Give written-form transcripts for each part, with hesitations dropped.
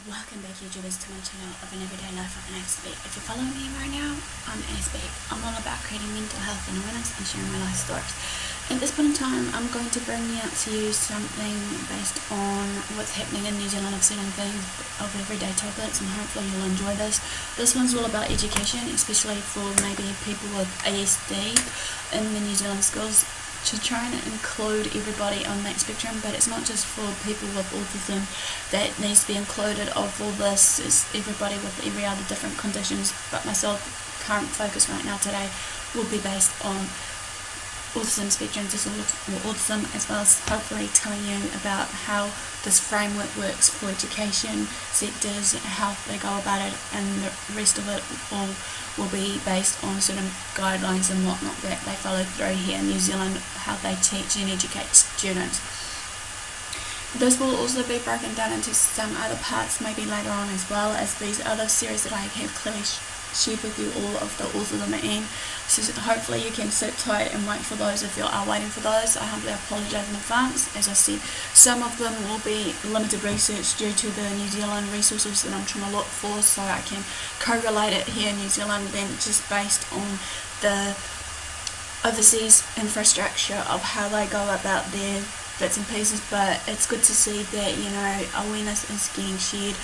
Welcome back, YouTubers, to my channel of an everyday life of an ASD. If you're following me right now, I'm ASD. I'm all about creating mental health and awareness and sharing my life stories. At this point in time, I'm going to bring out to you something based on what's happening in New Zealand of certain things, of everyday topics, and hopefully you'll enjoy this. This one's all about education, especially for maybe people with ASD in the New Zealand schools, to try and include everybody on that spectrum, but it's not just for people with autism that needs to be included of all this. It's everybody with every other different conditions, but myself, current focus right now today will be based on autism spectrum disorder, or autism, as well as hopefully telling you about how this framework works for education sectors, how they go about it, and the rest of it all will be based on certain guidelines and whatnot that they follow through here in New Zealand, how they teach and educate students. This will also be broken down into some other parts maybe later on, as well as these other series that I have clearly shared with you all of the autism and so hopefully you can sit tight and wait for those if you are waiting for those. I humbly apologise in advance. As I said, some of them will be limited research due to the New Zealand resources that I'm trying to look for, so I can correlate it here in New Zealand than just based on the overseas infrastructure of how they go about their bits and pieces. But it's good to see that, you know, awareness is getting shared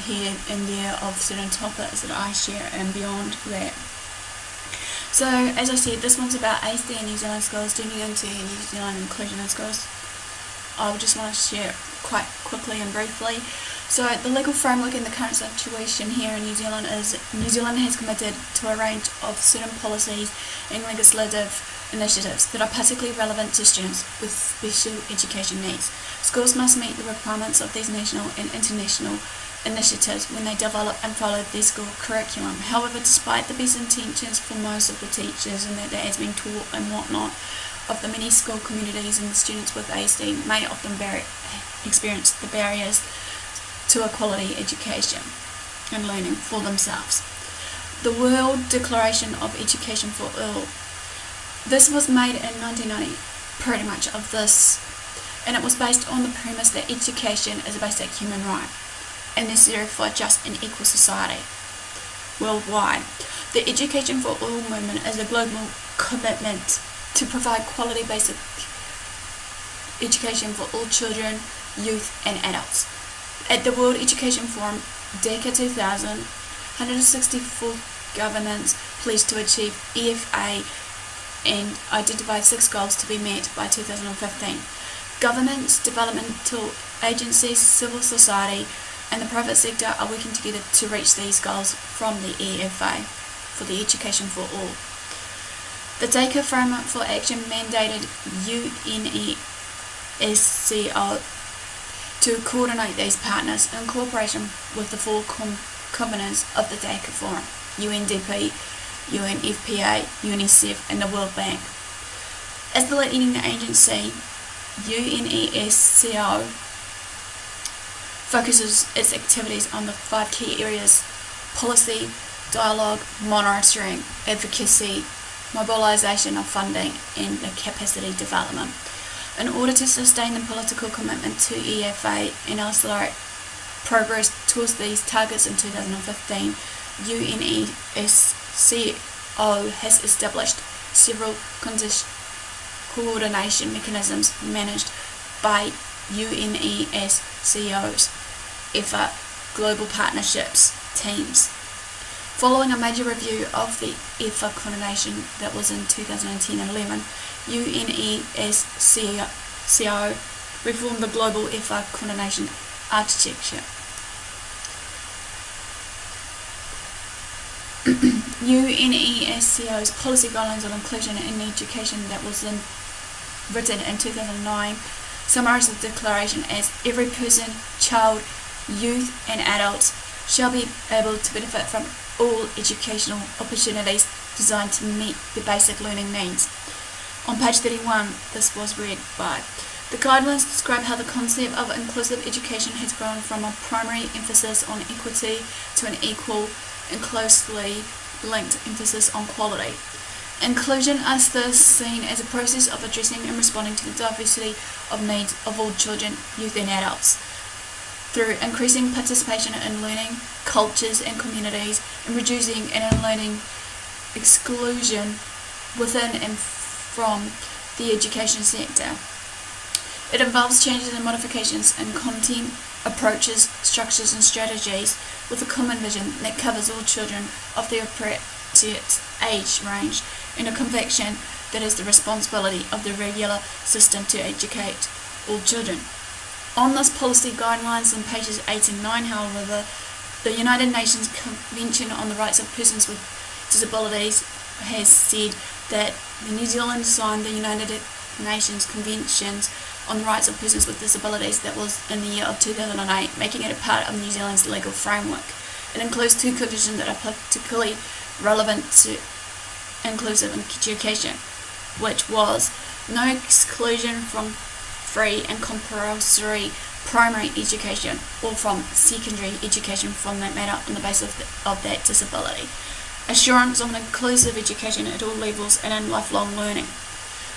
here and there of certain topics that I share and beyond that. So, as I said, this one's about ASD in New Zealand schools, digging into New Zealand inclusion in schools. I just want to share quite quickly and briefly. So, the legal framework in the current situation here in New Zealand is New Zealand has committed to a range of certain policies and legislative initiatives that are particularly relevant to students with special education needs. Schools must meet the requirements of these national and international initiatives when they develop and follow their school curriculum. However, despite the best intentions for most of the teachers and that has been taught and whatnot, of the many school communities and the students with ASD may often experience the barriers to a quality education and learning for themselves. The World Declaration of Education for All. This was made in 1990, pretty much of this, and it was based on the premise that education is a basic human right and necessary for a just and equal society worldwide. The Education for All movement is a global commitment to provide quality basic education for all children, youth and adults. At the World Education Forum, DECA 2000, 164 governments pledged to achieve EFA and identified 6 goals to be met by 2015. Governments, developmental agencies, civil society and the private sector are working together to reach these goals from the EFA for the Education for All. The DECA Framework for Action mandated UNESCO to coordinate these partners in cooperation with the 4 covenants of the DECA Forum: UNDP, UNFPA, UNICEF and the World Bank. As the leading agency, UNESCO focuses its activities on the 5 key areas: policy, dialogue, monitoring, advocacy, mobilisation of funding and the capacity development. In order to sustain the political commitment to EFA and accelerate progress towards these targets in 2015, UNESCO has established several coordination mechanisms managed by UNESCO's EFA Global Partnerships teams. Following a major review of the EFA coordination that was in 2010-11, UNESCO reformed the global EFA coordination architecture. UNESCO's policy guidelines on inclusion in education that was written in 2009 summarized the declaration as: every person, child, youth and adults shall be able to benefit from all educational opportunities designed to meet the basic learning needs. On page 31, this was read by: the guidelines describe how the concept of inclusive education has grown from a primary emphasis on equity to an equal and closely linked emphasis on quality. Inclusion is thus seen as a process of addressing and responding to the diversity of needs of all children, youth and adults. through increasing participation in learning cultures and communities, and reducing and eliminating exclusion within and from the education sector. It involves changes and modifications in content, approaches, structures and strategies with a common vision that covers all children of the appropriate age range, and a conviction that is the responsibility of the regular system to educate all children. On this policy guidelines on pages 8 and 9, however, the United Nations Convention on the Rights of Persons with Disabilities has said that New Zealand signed the United Nations Conventions on the Rights of Persons with Disabilities that was in the year of 2008, making it a part of New Zealand's legal framework. It includes two conditions that are particularly relevant to inclusive education, which was no exclusion from free and compulsory primary education or from secondary education from that matter on the basis of that disability. Assurance of an inclusive education at all levels and in lifelong learning.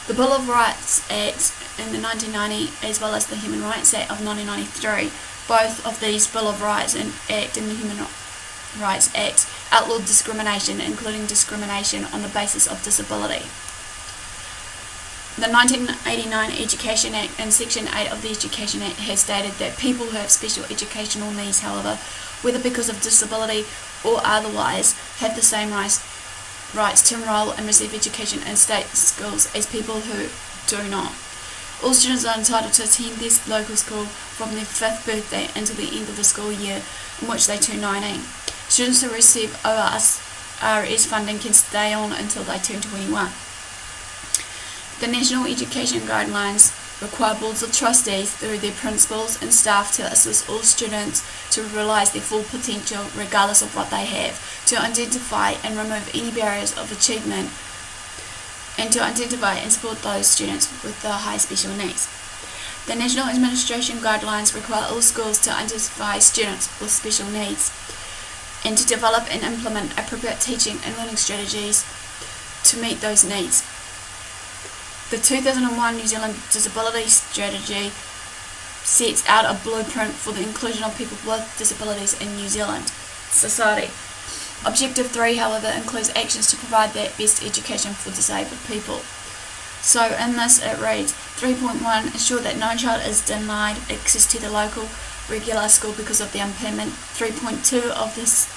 The Bill of Rights Act in the 1990 as well as the Human Rights Act of 1993, both of these Bill of Rights and the Human Rights Act outlawed discrimination, including discrimination on the basis of disability. The 1989 Education Act and Section 8 of the Education Act has stated that people who have special educational needs, however, whether because of disability or otherwise, have the same rights to enrol and receive education in state schools as people who do not. All students are entitled to attend their local school from their 5th birthday until the end of the school year in which they turn 19. Students who receive ORS funding can stay on until they turn 21. The National Education Guidelines require boards of trustees through their principals and staff to assist all students to realise their full potential regardless of what they have, to identify and remove any barriers of achievement, and to identify and support those students with the high special needs. The National Administration Guidelines require all schools to identify students with special needs and to develop and implement appropriate teaching and learning strategies to meet those needs. The 2001 New Zealand Disability Strategy sets out a blueprint for the inclusion of people with disabilities in New Zealand society. Objective 3, however, includes actions to provide that best education for disabled people. So in this it reads, 3.1, ensure that no child is denied access to the local regular school because of the impairment. 3.2 of this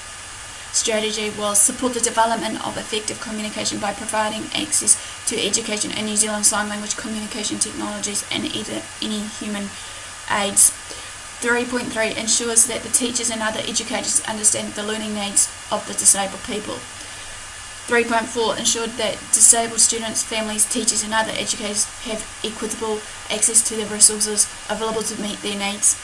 strategy was support the development of effective communication by providing access to education in New Zealand Sign Language communication technologies and any human aids. 3.3 ensures that the teachers and other educators understand the learning needs of the disabled people. 3.4 ensured that disabled students, families, teachers and other educators have equitable access to the resources available to meet their needs.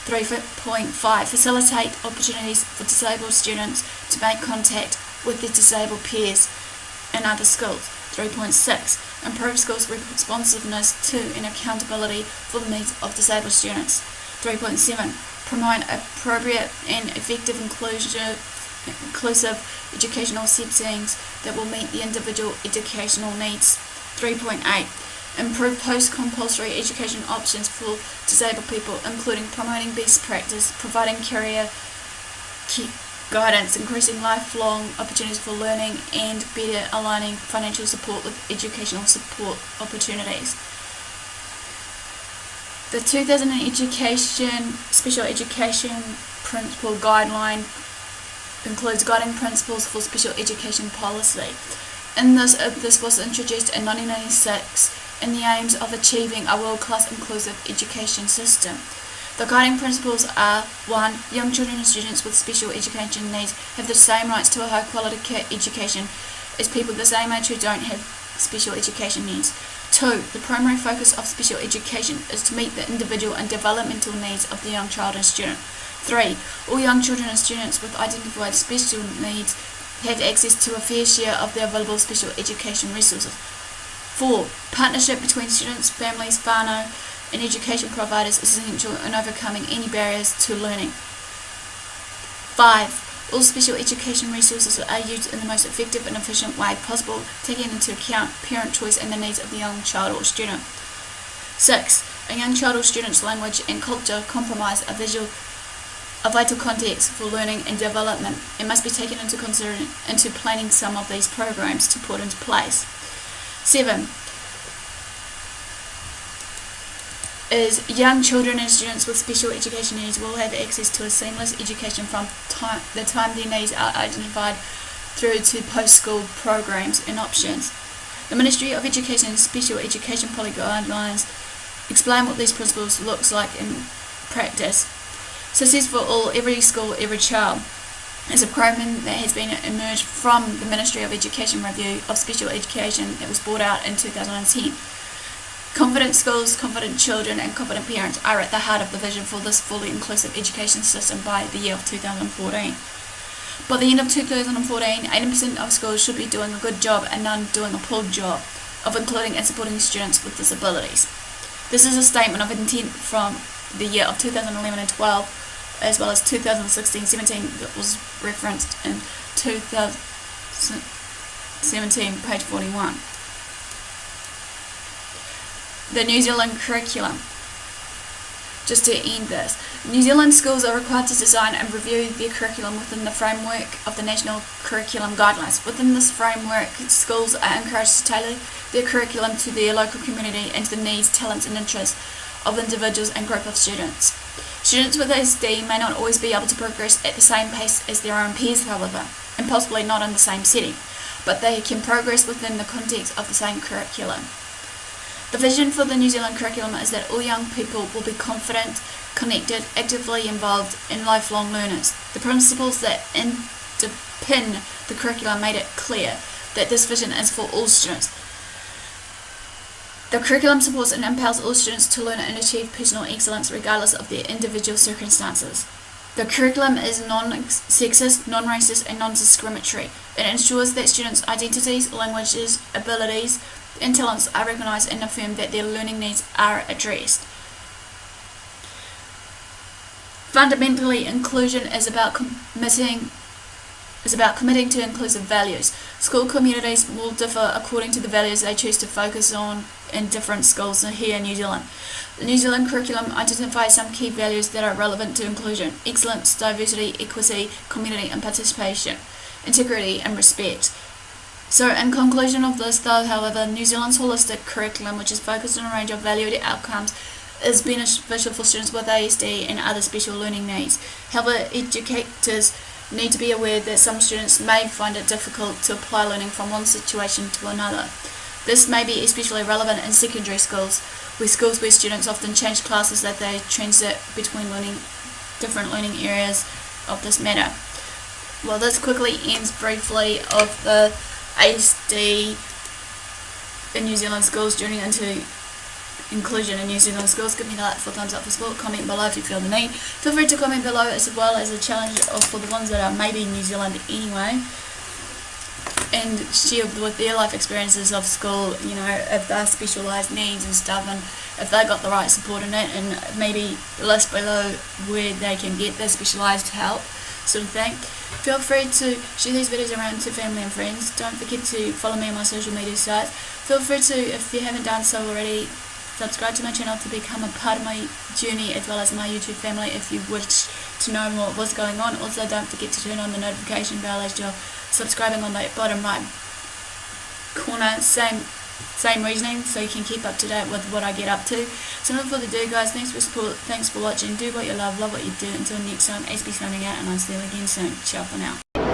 3.5 facilitate opportunities for disabled students to make contact with their disabled peers in other schools. 3.6 improve schools' responsiveness to and accountability for the needs of disabled students. 3.7 promote appropriate and effective inclusive educational settings that will meet the individual educational needs. 3.8 improve post-compulsory education options for disabled people, including promoting best practice, providing career guidance, increasing lifelong opportunities for learning, and better aligning financial support with educational support opportunities. The 2000 Special Education Principle Guideline includes guiding principles for special education policy. In this was introduced in 1996 in the aims of achieving a world-class inclusive education system. The guiding principles are 1. Young children and students with special education needs have the same rights to a high-quality education as people the same age who don't have special education needs. 2. The primary focus of special education is to meet the individual and developmental needs of the young child and student. 3. All young children and students with identified special needs have access to a fair share of the available special education resources. 4. Partnership between students, families, whānau, and education providers is essential in overcoming any barriers to learning. 5. All special education resources are used in the most effective and efficient way possible, taking into account parent choice and the needs of the young child or student. 6. A young child or student's language and culture comprise a vital context for learning and development and must be taken into consideration into planning some of these programs to put into place. 7 is young children and students with special education needs will have access to a seamless education from the time their needs are identified through to post-school programs and options. The Ministry of Education and Special Education Policy Guidelines explain what these principles looks like in practice. Success for All, Every School, Every Child is a program that has been emerged from the Ministry of Education review of special education that was brought out in 2010. Confident schools, confident children and confident parents are at the heart of the vision for this fully inclusive education system by the year of 2014. By the end of 2014, 80% of schools should be doing a good job and none doing a poor job of including and supporting students with disabilities. This is a statement of intent from the year of 2011 and 12, as well as 2016-17 that was referenced in 2017, page 41. The New Zealand curriculum. Just to end this, New Zealand schools are required to design and review their curriculum within the framework of the National Curriculum Guidelines. Within this framework, schools are encouraged to tailor their curriculum to their local community and to the needs, talents and interests of individuals and group of students. Students with ASD may not always be able to progress at the same pace as their own peers, however, and possibly not in the same setting, but they can progress within the context of the same curriculum. The vision for the New Zealand curriculum is that all young people will be confident, connected, actively involved, and lifelong learners. The principles that underpin the curriculum made it clear that this vision is for all students. The curriculum supports and empowers all students to learn and achieve personal excellence regardless of their individual circumstances. The curriculum is non-sexist, non-racist, and non-discriminatory. It ensures that students' identities, languages, abilities, and talents are recognised and affirmed, that their learning needs are addressed. Fundamentally, inclusion is about committing to inclusive values. School communities will differ according to the values they choose to focus on in different schools here in New Zealand. The New Zealand curriculum identifies some key values that are relevant to inclusion: excellence, diversity, equity, community and participation, integrity and respect. So in conclusion of this though, however, New Zealand's holistic curriculum, which is focused on a range of valued outcomes, is beneficial for students with ASD and other special learning needs. However, educators need to be aware that some students may find it difficult to apply learning from one situation to another. This may be especially relevant in secondary schools, where students often change classes that they transit between different learning areas of this matter. Well, this quickly ends briefly of the ASD in New Zealand schools journey into inclusion in New Zealand schools. Give me that for thumbs up for support. Comment below if you feel the need. Feel free to comment below as well as a challenge for the ones that are maybe in New Zealand anyway, and share with their life experiences of school, if they're specialised needs and stuff, and if they got the right support in it, and maybe list below where they can get their specialised help, sort of thing. Feel free to share these videos around to family and friends. Don't forget to follow me on my social media sites. Feel free to, if you haven't done so already, subscribe to my channel to become a part of my journey as well as my YouTube family if you wish to know more of what's going on. Also, don't forget to turn on the notification bell as you're subscribing on the bottom right corner. Same reasoning, so you can keep up to date with what I get up to. So enough for the do, guys. Thanks for support, thanks for watching. Do what you love what you do. Until next time, Aspie signing out, and I'll see you again soon. Ciao for now.